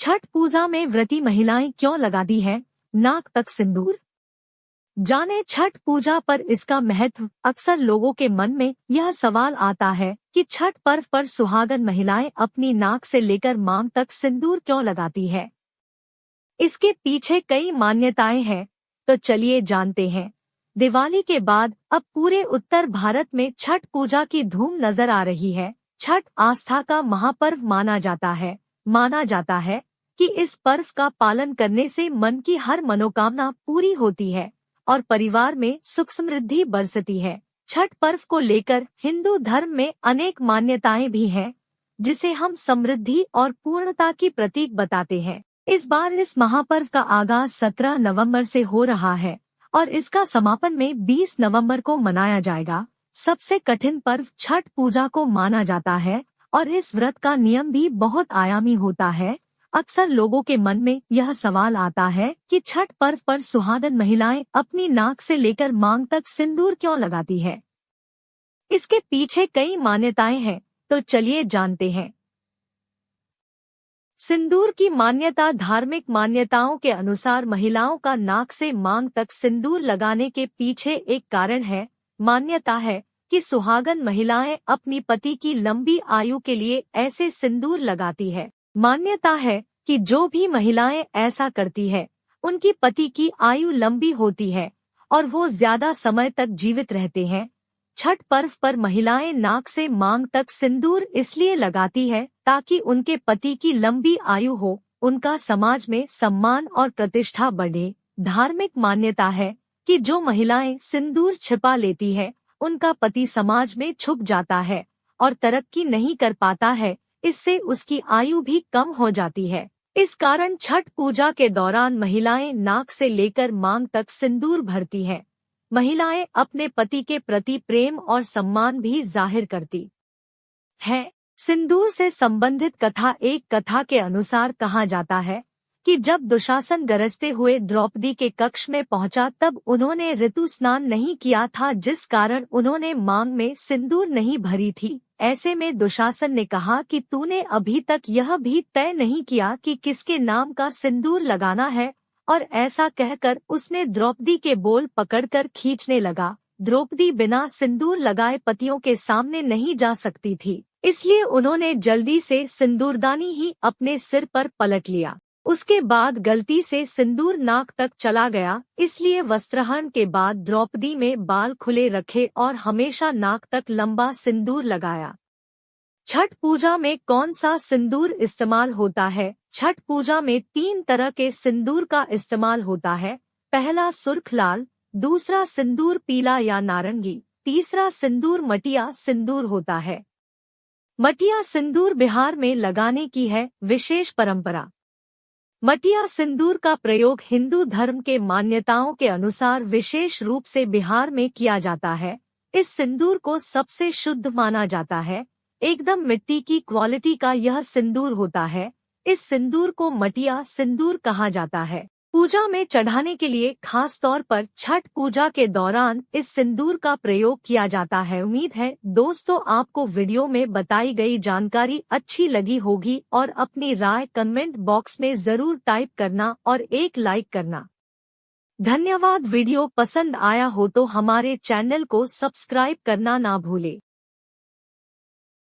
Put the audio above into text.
छठ पूजा में व्रती महिलाएं क्यों लगाती हैं नाक तक सिंदूर? जाने छठ पूजा पर इसका महत्व। अक्सर लोगों के मन में यह सवाल आता है कि छठ पर्व पर सुहागन महिलाएं अपनी नाक से लेकर मांग तक सिंदूर क्यों लगाती है। इसके पीछे कई मान्यताएं हैं, तो चलिए जानते हैं। दिवाली के बाद अब पूरे उत्तर भारत में छठ पूजा की धूम नजर आ रही है। छठ आस्था का महापर्व माना जाता है कि इस पर्व का पालन करने से मन की हर मनोकामना पूरी होती है और परिवार में सुख समृद्धि बरसती है। छठ पर्व को लेकर हिंदू धर्म में अनेक मान्यताएं भी हैं, जिसे हम समृद्धि और पूर्णता की प्रतीक बताते हैं। इस बार इस महापर्व का आगाज 17 नवंबर से हो रहा है और इसका समापन में 20 नवंबर को मनाया जाएगा। सबसे कठिन पर्व छठ पूजा को माना जाता है और इस व्रत का नियम भी बहुत आयामी होता है। अक्सर लोगों के मन में यह सवाल आता है कि छठ पर्व पर सुहागन महिलाएं अपनी नाक से लेकर मांग तक सिंदूर क्यों लगाती है। इसके पीछे कई मान्यताएं हैं, तो चलिए जानते हैं। सिंदूर की मान्यता। धार्मिक मान्यताओं के अनुसार महिलाओं का नाक से मांग तक सिंदूर लगाने के पीछे एक कारण है। मान्यता है कि सुहागन महिलाएं अपनी पति की लंबी आयु के लिए ऐसे सिंदूर लगाती है। मान्यता है कि जो भी महिलाएं ऐसा करती है, उनकी पति की आयु लंबी होती है और वो ज्यादा समय तक जीवित रहते हैं। छठ पर्व पर महिलाएं नाक से मांग तक सिंदूर इसलिए लगाती है ताकि उनके पति की लंबी आयु हो, उनका समाज में सम्मान और प्रतिष्ठा बढ़े। धार्मिक मान्यता है कि जो महिलाएं सिंदूर छिपा लेती है, उनका पति समाज में छुप जाता है और तरक्की नहीं कर पाता है, इससे उसकी आयु भी कम हो जाती है। इस कारण छठ पूजा के दौरान महिलाएं नाक से लेकर मांग तक सिंदूर भरती हैं। महिलाएं अपने पति के प्रति प्रेम और सम्मान भी जाहिर करती है। सिंदूर से संबंधित कथा। एक कथा के अनुसार कहा जाता है कि जब दुशासन गरजते हुए द्रौपदी के कक्ष में पहुंचा, तब उन्होंने ऋतु स्नान नहीं किया था, जिस कारण उन्होंने मांग में सिंदूर नहीं भरी थी। ऐसे में दुशासन ने कहा कि तूने अभी तक यह भी तय नहीं किया कि किसके नाम का सिंदूर लगाना है, और ऐसा कहकर उसने द्रौपदी के बोल पकड़कर खींचने लगा। द्रौपदी बिना सिंदूर लगाए पतियों के सामने नहीं जा सकती थी, इसलिए उन्होंने जल्दी से सिंदूरदानी ही अपने सिर पर पलट लिया। उसके बाद गलती से सिंदूर नाक तक चला गया, इसलिए वस्त्रहरण के बाद द्रौपदी में बाल खुले रखे और हमेशा नाक तक लंबा सिंदूर लगाया। छठ पूजा में कौन सा सिंदूर इस्तेमाल होता है? छठ पूजा में 3 तरह के सिंदूर का इस्तेमाल होता है। पहला सुर्ख लाल, दूसरा सिंदूर पीला या नारंगी, तीसरा सिंदूर मटिया सिंदूर होता है। मटिया सिंदूर बिहार में लगाने की है विशेष परंपरा। मटिया सिंदूर का प्रयोग हिंदू धर्म के मान्यताओं के अनुसार विशेष रूप से बिहार में किया जाता है। इस सिंदूर को सबसे शुद्ध माना जाता है। एकदम मिट्टी की क्वालिटी का यह सिंदूर होता है। इस सिंदूर को मटिया सिंदूर कहा जाता है। पूजा में चढ़ाने के लिए खास तौर पर छठ पूजा के दौरान इस सिंदूर का प्रयोग किया जाता है। उम्मीद है दोस्तों आपको वीडियो में बताई गई जानकारी अच्छी लगी होगी और अपनी राय कमेंट बॉक्स में जरूर टाइप करना और एक लाइक करना। धन्यवाद। वीडियो पसंद आया हो तो हमारे चैनल को सब्सक्राइब करना ना भूले।